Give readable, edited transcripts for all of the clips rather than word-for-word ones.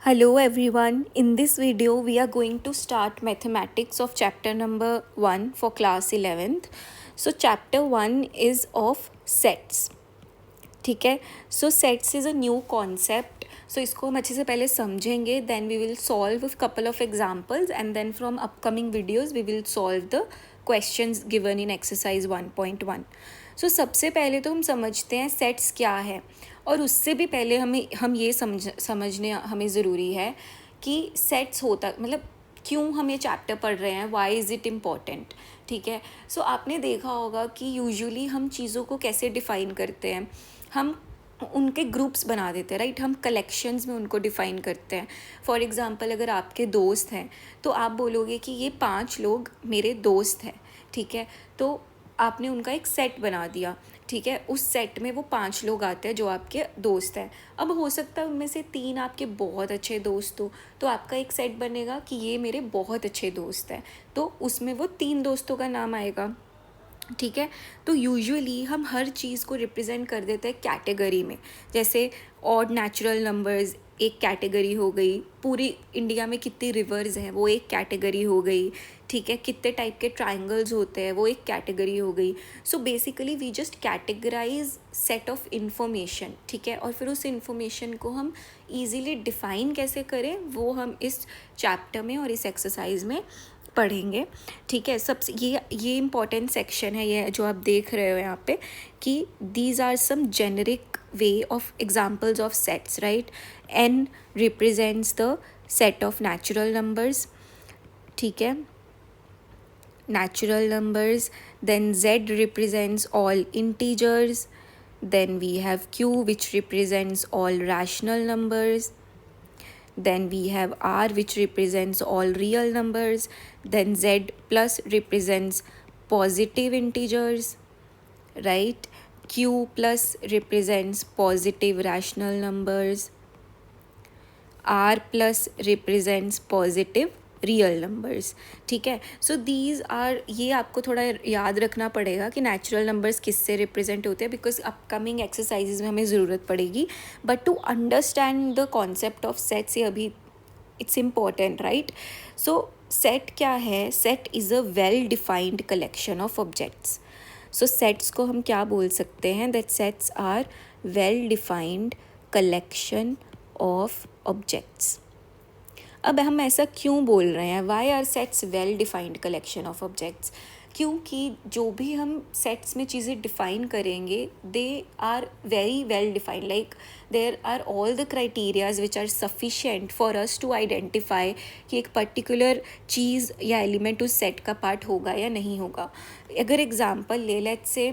Hello everyone, in this video we are going to start mathematics of chapter number 1 for class 11th. So chapter 1 is of sets. ठीक है. So sets is a new concept. So इसको हम अच्छे से पहले समझेंगे, then we will solve a couple of examples and then from upcoming videos we will solve the questions given in exercise 1.1. So सबसे पहले तो हम समझते हैं sets क्या है, और उससे भी पहले हम ये समझने हमें ज़रूरी है कि सेट्स होता मतलब क्यों हम ये चैप्टर पढ़ रहे हैं, वाई इज़ इट इम्पॉर्टेंट. ठीक है. सो आपने देखा होगा कि यूजुअली हम चीज़ों को कैसे डिफ़ाइन करते हैं, हम उनके ग्रुप्स बना देते हैं, राइट. हम कलेक्शंस में उनको डिफ़ाइन करते हैं. फॉर एग्ज़ाम्पल अगर आपके दोस्त हैं तो आप बोलोगे कि ये 5 लोग मेरे दोस्त हैं. ठीक है. तो आपने उनका एक सेट बना दिया. ठीक है. उस सेट में वो 5 लोग आते हैं जो आपके दोस्त हैं. अब हो सकता है उनमें से 3 आपके बहुत अच्छे दोस्त हो, तो आपका एक सेट बनेगा कि ये मेरे बहुत अच्छे दोस्त हैं, तो उसमें वो 3 दोस्तों का नाम आएगा. ठीक है. तो यूजुअली हम हर चीज़ को रिप्रेजेंट कर देते हैं कैटेगरी में. जैसे ऑड नेचुरल नंबर्स एक कैटेगरी हो गई, पूरी इंडिया में कितनी रिवर्स हैं वो एक कैटेगरी हो गई. ठीक है. कितने टाइप के ट्राइंगल्स होते हैं वो एक कैटेगरी हो गई. So basically we just categorise set of information. ठीक है. और फिर उस इन्फॉर्मेशन को हम ईज़िली डिफ़ाइन कैसे करें वो हम इस चैप्टर में और इस एक्सरसाइज में पढ़ेंगे. ठीक है. सबसे ये इम्पॉर्टेंट सेक्शन है ये जो आप देख रहे हो यहाँ पे, कि these are some generic way of examples of sets, right. N represents the set of natural numbers. ठीक है. natural numbers, then Z represents all integers, then we have Q which represents all rational numbers, then we have R which represents all real numbers, then Z plus represents positive integers, right. Q plus represents positive rational numbers, R plus represents positive real numbers. ठीक है. So these are, ये आपको थोड़ा याद रखना पड़ेगा कि natural numbers किससे रिप्रेजेंट होते हैं, बिकॉज अपकमिंग एक्सरसाइजेज में हमें ज़रूरत पड़ेगी. But to understand the concept of sets, ये अभी it's important, right. So set क्या है? Set is a well defined collection of objects. So sets को हम क्या बोल सकते हैं? That sets are well defined collection of objects. अब हम ऐसा क्यों बोल रहे हैं? Why are sets well defined collection of objects? क्योंकि जो भी हम सेट्स में चीज़ें डिफ़ाइन करेंगे they are very well defined, like there are all the criterias which are sufficient for us to identify कि एक पर्टिकुलर चीज़ या एलिमेंट उस सेट का पार्ट होगा या नहीं होगा. अगर एग्जाम्पल ले, let's say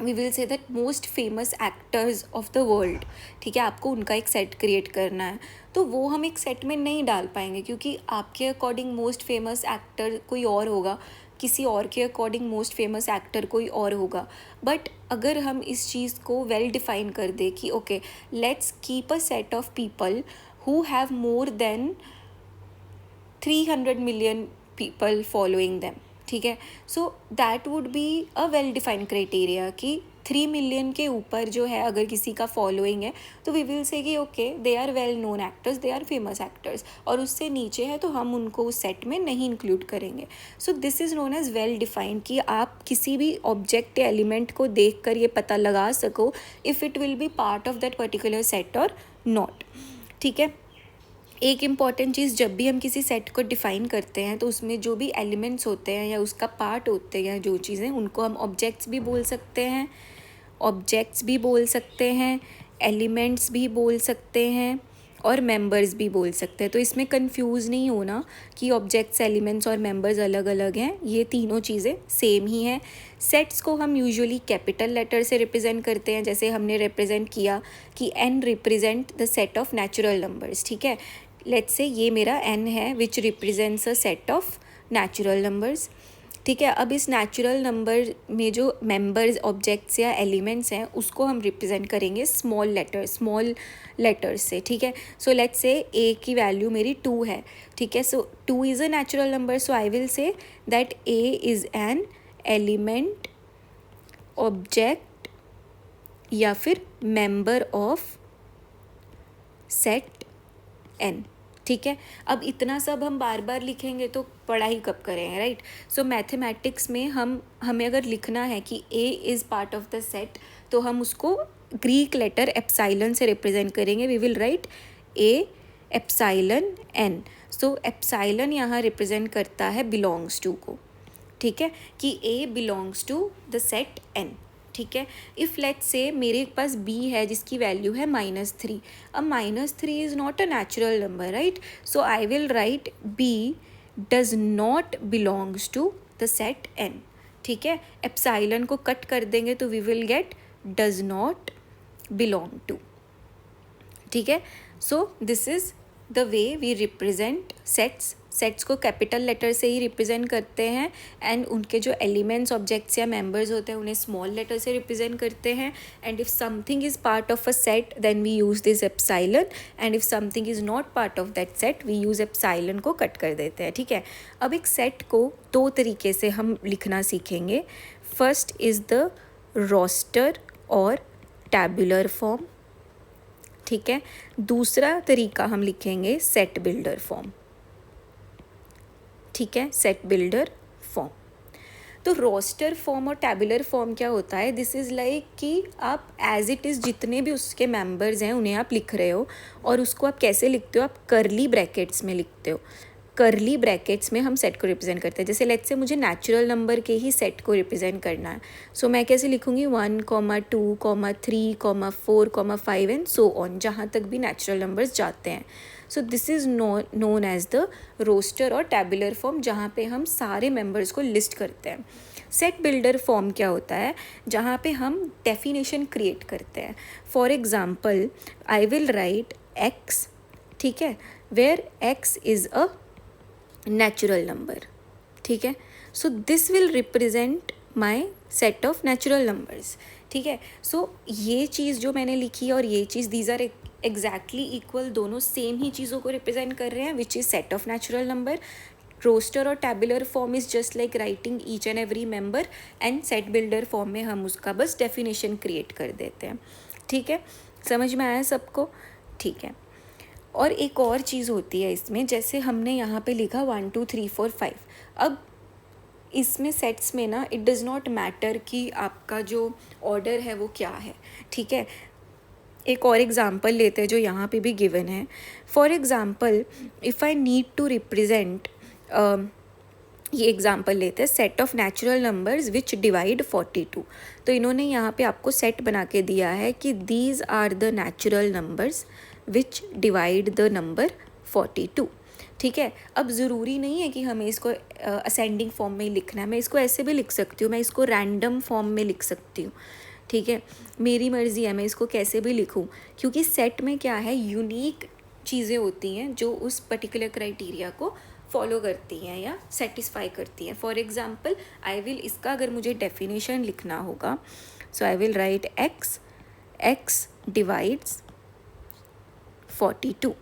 we will say that most famous actors of the world. ठीक है. आपको उनका एक सेट क्रिएट करना है, तो वो हम एक सेट में नहीं डाल पाएंगे क्योंकि आपके अकॉर्डिंग मोस्ट फेमस एक्टर कोई और होगा, किसी और के अकॉर्डिंग मोस्ट फेमस एक्टर कोई और होगा. बट अगर हम इस चीज़ को वेल डिफाइन कर दे कि okay, let's keep a set of people who have more than 300 million people following them. ठीक है. So that would be a well defined criteria कि 3 मिलियन के ऊपर जो है अगर किसी का फॉलोइंग है तो वी विल से कि okay, they are well known actors, they are famous actors. और उससे नीचे है तो हम उनको उस सेट में नहीं इंक्लूड करेंगे. So this is known as well defined, कि आप किसी भी ऑब्जेक्ट या एलिमेंट को देख कर ये पता लगा सको if it will be part of that particular set और नॉट. ठीक है. एक इम्पॉर्टेंट चीज़, जब भी हम किसी सेट को डिफ़ाइन करते हैं तो उसमें जो भी एलिमेंट्स होते हैं या उसका पार्ट होते हैं या जो चीज़ें, उनको हम ऑब्जेक्ट्स भी बोल सकते हैं, एलिमेंट्स भी बोल सकते हैं और मेंबर्स भी बोल सकते हैं. तो इसमें कंफ्यूज नहीं होना कि ऑब्जेक्ट्स, एलिमेंट्स और मेंबर्स अलग अलग हैं. ये तीनों चीज़ें सेम ही हैं. सेट्स को हम यूजुअली कैपिटल लेटर से रिप्रेजेंट करते हैं, जैसे हमने रिप्रेजेंट किया कि n represent the set of natural numbers. ठीक है. लेट्स से ये मेरा n है विच represents a set of natural numbers. ठीक है. अब इस नेचुरल नंबर में जो मेंबर्स, ऑब्जेक्ट्स या एलिमेंट्स हैं उसको हम रिप्रेजेंट करेंगे स्मॉल लेटर्स से. ठीक है. सो लेट्स से a की वैल्यू मेरी 2 है. ठीक है. सो 2 is a natural number, so I will say that a is an element, object या फिर मेंबर ऑफ सेट n। ठीक है, अब इतना सब हम बार बार लिखेंगे तो पढ़ाई कब करेंगे, राइट। सो मैथमेटिक्स में हमें अगर लिखना है कि a is part of the set, तो हम उसको ग्रीक लेटर एप्साइलन से रिप्रेजेंट करेंगे। We will write a epsilon n। So epsilon यहाँ रिप्रेजेंट करता है बिलोंग्स टू को, ठीक है, कि a belongs to the set n। ठीक है, इफ़ लेट्स से मेरे पास b है जिसकी वैल्यू है -3। अब -3 is not a natural number, right. So I will write b does not belongs to the set n। ठीक है, एप्साइलन को कट कर देंगे तो we will get does not belong to. ठीक है, so this is the way we represent sets को capital letter से ही रिप्रेजेंट करते हैं, एंड उनके जो एलिमेंट्स, ऑब्जेक्ट्स या मेंबर्स होते हैं उन्हें स्मॉल लेटर से रिप्रेजेंट करते हैं। And if something is part of a set then we use this epsilon, and if something is not part of that set we use epsilon को cut कर देते हैं। ठीक है, अब एक सेट को दो तरीके से हम लिखना सीखेंगे। फर्स्ट इज़ द रोस्टर और टैबुलर फॉर्म। ठीक है, दूसरा तरीका हम लिखेंगे सेट बिल्डर फॉर्म। ठीक है, सेट बिल्डर फॉर्म। तो रोस्टर फॉर्म और टैबुलर फॉर्म क्या होता है? दिस इज़ लाइक कि आप एज इट इज़ जितने भी उसके मेंबर्स हैं उन्हें आप लिख रहे हो, और उसको आप कैसे लिखते हो? आप करली ब्रैकेट्स में लिखते हो। करली ब्रैकेट्स में हम सेट को रिप्रेजेंट करते हैं। जैसे लेट्स से मुझे नेचुरल नंबर के ही सेट को रिप्रेजेंट करना है, सो मैं कैसे लिखूँगी? 1, 2, 3, 4, 5 एंड सो ऑन, जहाँ तक भी नेचुरल नंबर्स जाते हैं। So this is known as the roster और टैबुलर फॉर्म, जहाँ पे हम सारे मेंबर्स को लिस्ट करते हैं। सेट बिल्डर फॉर्म क्या होता है? जहाँ पे हम डेफिनेशन क्रिएट करते हैं। For example I will write x, ठीक है, where x is a natural number. ठीक है, so this will represent my set of natural numbers. ठीक है, सो ये चीज़ जो मैंने लिखी और ये चीज़, दीज आर एग्जैक्टली इक्वल, दोनों सेम ही चीज़ों को रिप्रेजेंट कर रहे हैं, which is set of natural number. Roster और tabular form is just like writing each and every member, and set builder form में हम उसका बस डेफिनेशन क्रिएट कर देते हैं। ठीक है, समझ में आया सबको? ठीक है, और एक और चीज़ होती है इसमें, जैसे हमने यहाँ पे लिखा 1 2 3 4 5। अब इसमें सेट्स में ना, इट डज़ नॉट मैटर कि आपका जो ऑर्डर है वो क्या है। ठीक है, एक और एग्जांपल लेते हैं जो यहाँ पे भी गिवन है। For example if I need to represent, ये एग्जांपल लेते हैं, set of natural numbers which divide 42। तो इन्होंने यहाँ पे आपको सेट बना के दिया है कि these are the natural numbers which divide the number 42। ठीक है, अब ज़रूरी नहीं है कि हमें इसको असेंडिंग फॉर्म में ही लिखना है, मैं इसको ऐसे भी लिख सकती हूँ, मैं इसको रैंडम फॉर्म में लिख सकती हूँ। ठीक है, मेरी मर्ज़ी है मैं इसको कैसे भी लिखूँ, क्योंकि सेट में क्या है, यूनिक चीज़ें होती हैं जो उस पर्टिकुलर क्राइटेरिया को फॉलो करती हैं या सेटिस्फाई करती हैं। फॉर एग्जाम्पल आई विल, इसका अगर मुझे डेफिनेशन लिखना होगा, so I will write x divides 42।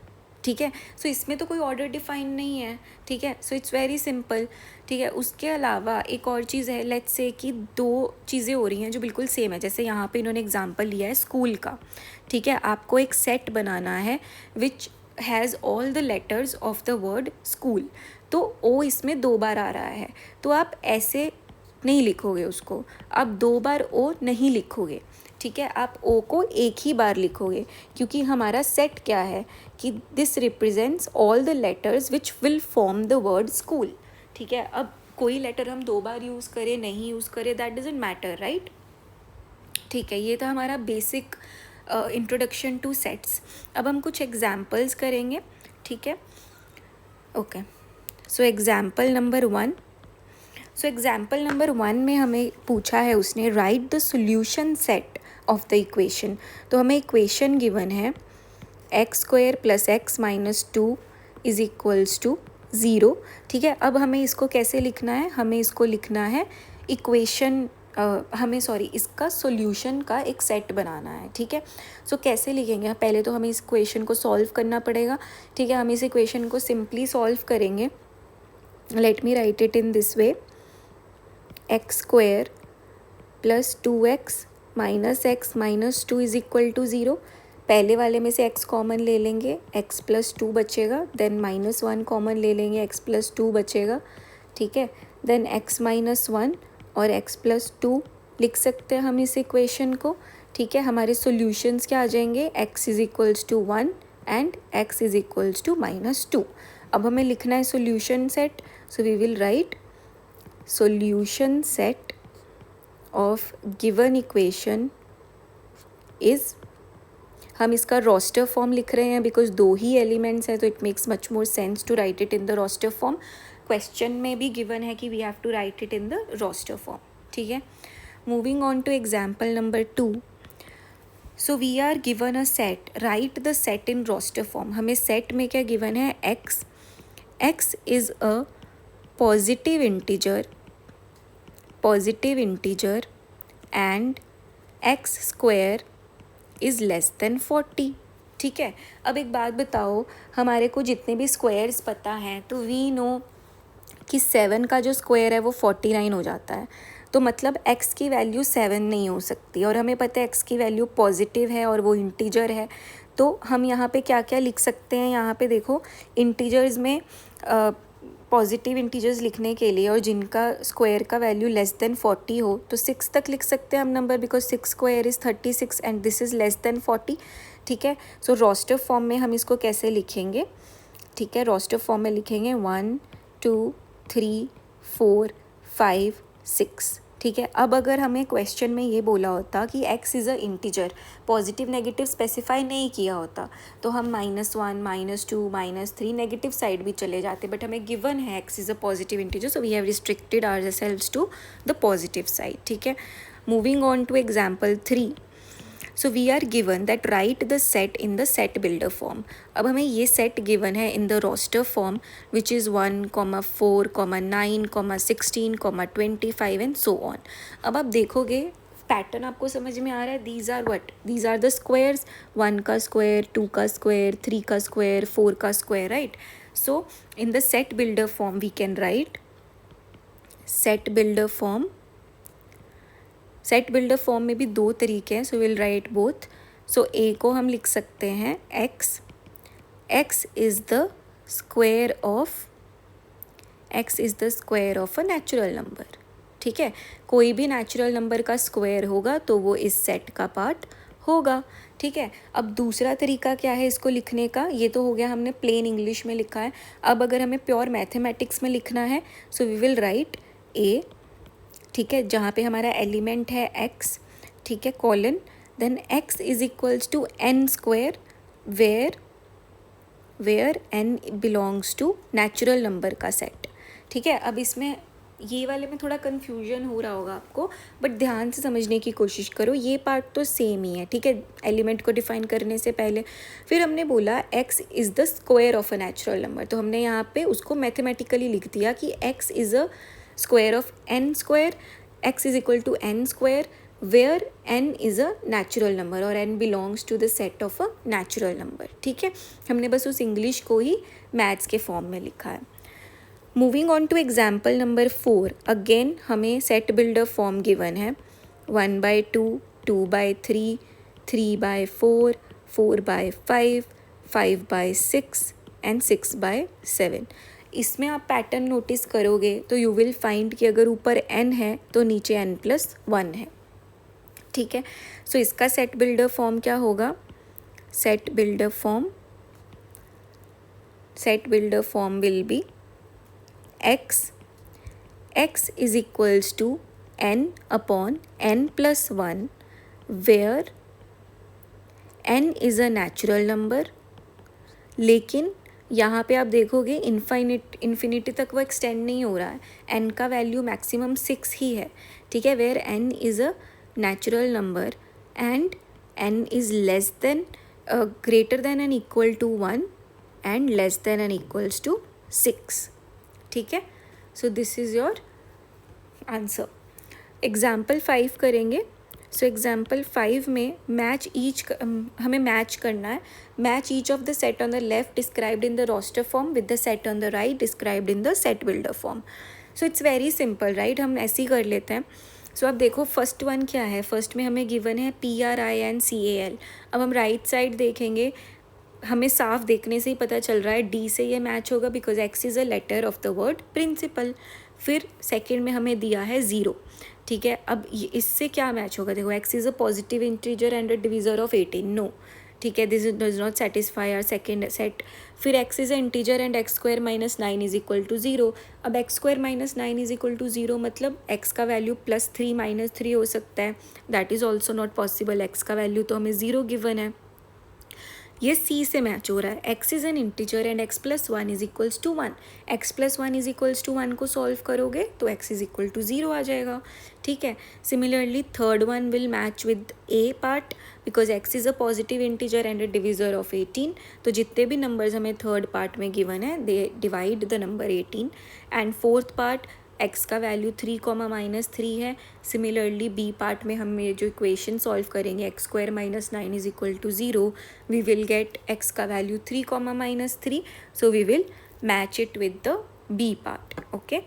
ठीक है, सो इसमें तो कोई ऑर्डर डिफाइन नहीं है। ठीक है, सो इट्स वेरी सिंपल। ठीक है, उसके अलावा एक और चीज़ है, लेट्स से कि दो चीज़ें हो रही हैं जो बिल्कुल सेम है। जैसे यहाँ पे इन्होंने एग्जांपल लिया है स्कूल का। ठीक है, आपको एक सेट बनाना है which has all the letters of the word school, तो ओ इसमें 2 बार आ रहा है, तो आप ऐसे नहीं लिखोगे उसको, आप 2 बार ओ नहीं लिखोगे। ठीक है, आप ओ को एक ही बार लिखोगे, क्योंकि हमारा सेट क्या है कि this represents all the letters which will form the word school. ठीक है, अब कोई लेटर हम 2 बार यूज़ करें, नहीं यूज़ करें, दैट डजंट मैटर, राइट। ठीक है, ये था हमारा बेसिक इंट्रोडक्शन टू सेट्स। अब हम कुछ एग्जाम्पल्स करेंगे। ठीक है, okay, so example number 1। So example number 1 में हमें पूछा है उसने, right the solution set of the equation. तो हमें इक्वेशन गिवन है x² + x - 2 is equals to 0। ठीक है, अब हमें इसको कैसे लिखना है? हमें इसको लिखना है इक्वेशन, इसका सॉल्यूशन का एक सेट बनाना है। ठीक है, सो कैसे लिखेंगे? पहले तो हमें इस इक्वेशन को सॉल्व करना पड़ेगा। ठीक है, हम इस इक्वेशन को सिंपली सॉल्व करेंगे। Let me write it in this way, x² + 2x - x - 2 is equal to 0। पहले वाले में से x कॉमन ले लेंगे, x प्लस 2 बचेगा, देन -1 कॉमन ले लेंगे, x प्लस 2 बचेगा, ठीक है, देन x माइनस 1 और x प्लस 2 लिख सकते हैं हम इस इक्वेशन को, ठीक है। हमारे सॉल्यूशंस क्या आ जाएंगे, x is equals to 1 and x is equals to -2। अब हमें लिखना है solution set, so we will write solution set of given equation is, हम इसका रोस्टर फॉर्म लिख रहे हैं बिकॉज 2 ही एलिमेंट्स है, तो it makes much more sense to write it in the roster form. Question में भी गिवन है कि we have to write it in the roster form, ठीक है। Moving on to example number 2। So we are given a set, write the set in roster form. हमें set में क्या given है, x is a positive integer and x square is less than 40, ठीक है। अब एक बात बताओ, हमारे को जितने भी स्क्वायर्स पता हैं तो वी नो कि 7 का जो स्क्वायर है वो 49 हो जाता है, तो मतलब x की वैल्यू 7 नहीं हो सकती, और हमें पता है x की वैल्यू पॉजिटिव है और वो इंटीजर है। तो हम यहाँ पे क्या क्या लिख सकते हैं, यहाँ पे देखो इंटीजर्स में पॉजिटिव इंटीजर्स लिखने के लिए और जिनका स्क्वायर का वैल्यू लेस देन 40 हो तो 6 तक लिख सकते हैं हम number, because 6 square is 36 and this is less than 40, ठीक है। सो रोस्टर फॉर्म में हम इसको कैसे लिखेंगे, ठीक है, रोस्टर फॉर्म में लिखेंगे 1 2 3 4 5 6, ठीक है। अब अगर हमें क्वेश्चन में ये बोला होता कि x is a integer, positive negative specify नहीं किया होता, तो हम -1 -2 -3 नेगेटिव साइड भी चले जाते, बट हमें गिवन है x is a positive integer, so we have restricted ourselves to the positive side, ठीक है। Moving on to example 3। So we are given that write the set in the set builder form. अब हमें ये set given है in the roster form which is 1, 4, 9, 16, 25 and so on. अब आप देखोगे pattern आपको समझ में आ रहा है, these are what, these are the squares, 1 का स्क्वायर, 2 का स्क्वायर, 3 का स्क्वायर, 4 का square, right. So in the set builder form we can write set builder form. Set builder form में भी 2 तरीके हैं, so will write both. So A को हम लिख सकते हैं x is the square of a natural number, ठीक है। कोई भी नेचुरल नंबर का स्क्वायर होगा तो वो इस सेट का पार्ट होगा, ठीक है। अब दूसरा तरीका क्या है इसको लिखने का, ये तो हो गया हमने प्लेन इंग्लिश में लिखा है। अब अगर हमें प्योर मैथमेटिक्स में लिखना है, सो वी विल राइट ए, ठीक है, जहाँ पे हमारा एलिमेंट है x, ठीक है, colon, then x is equals to n square where n belongs to natural number का सेट, ठीक है। अब इसमें ये वाले में थोड़ा कन्फ्यूजन हो रहा होगा आपको, बट ध्यान से समझने की कोशिश करो, ये पार्ट तो सेम ही है, ठीक है। एलिमेंट को डिफाइन करने से पहले फिर हमने बोला x is the square of a natural number, तो हमने यहाँ पे उसको मैथमेटिकली लिख दिया कि x is a square of n square, x is equal to n square where n is a natural number और n belongs to the set of a natural number, ठीक है। हमने बस उस इंग्लिश को ही मैथ्स के फॉर्म में लिखा है। Moving on to example number 4, again हमें सेट बिल्डर फॉर्म गिवन है 1/2, 2/3, 3/4, 4/5, 5/6 एंड 6/7। इसमें आप पैटर्न नोटिस करोगे तो यू विल फाइंड कि अगर ऊपर n है तो नीचे n+1 है, ठीक है। सो इसका सेट बिल्डर फॉर्म क्या होगा, set builder form will be x is equals to n upon n+1 where n is a natural number, लेकिन यहाँ पे आप देखोगे इन्फिनिटी तक वो एक्सटेंड नहीं हो रहा है, n का वैल्यू मैक्सिमम 6 ही है, ठीक है, where n is a natural number and n is less than greater than and equal to 1 and less than and equals to 6, ठीक है। So this is your answer. Example 5 करेंगे। So example 5 में हमें match करना है, match each of the set on the left described in the roster form with the set on the right described in the set builder form. So it's very simple, right, हम ऐसे ही कर लेते हैं। सो अब देखो first one क्या है, first में हमें गिवन है PRINCAL। अब हम राइट साइड देखेंगे, हमें साफ देखने से ही पता चल रहा है डी से ये मैच होगा because x is a letter of the word principal. फिर सेकंड में हमें दिया है 0, ठीक है। अब इससे क्या मैच होगा, देखो x is a positive integer and a divisor of 18, no, ठीक है, this does not satisfy our second set. फिर x is a integer and x square minus 9 is equal to 0। अब x square minus 9 is equal to 0 मतलब x का value +3 -3 हो सकता है, that is also not possible, x का value तो हमें 0 गिवन है। ये सी से मैच हो रहा है, x is an integer and x plus 1 is equals to 1। X plus 1 is equals to 1 को सॉल्व करोगे तो एक्स इज इक्वल टू 0 आ जाएगा, ठीक है। Similarly third one will match with A part because x is a positive integer and a divisor of 18। तो जितने भी नंबर्स हमें थर्ड पार्ट में गिवन है they divide the number 18। And fourth part x का वैल्यू 3 -3 है। Similarly B part में हम ये जो इक्वेशन सॉल्व करेंगे x square minus 9 is equal to 0, we will get x का value 3 -3, so we will match it with the B part, okay.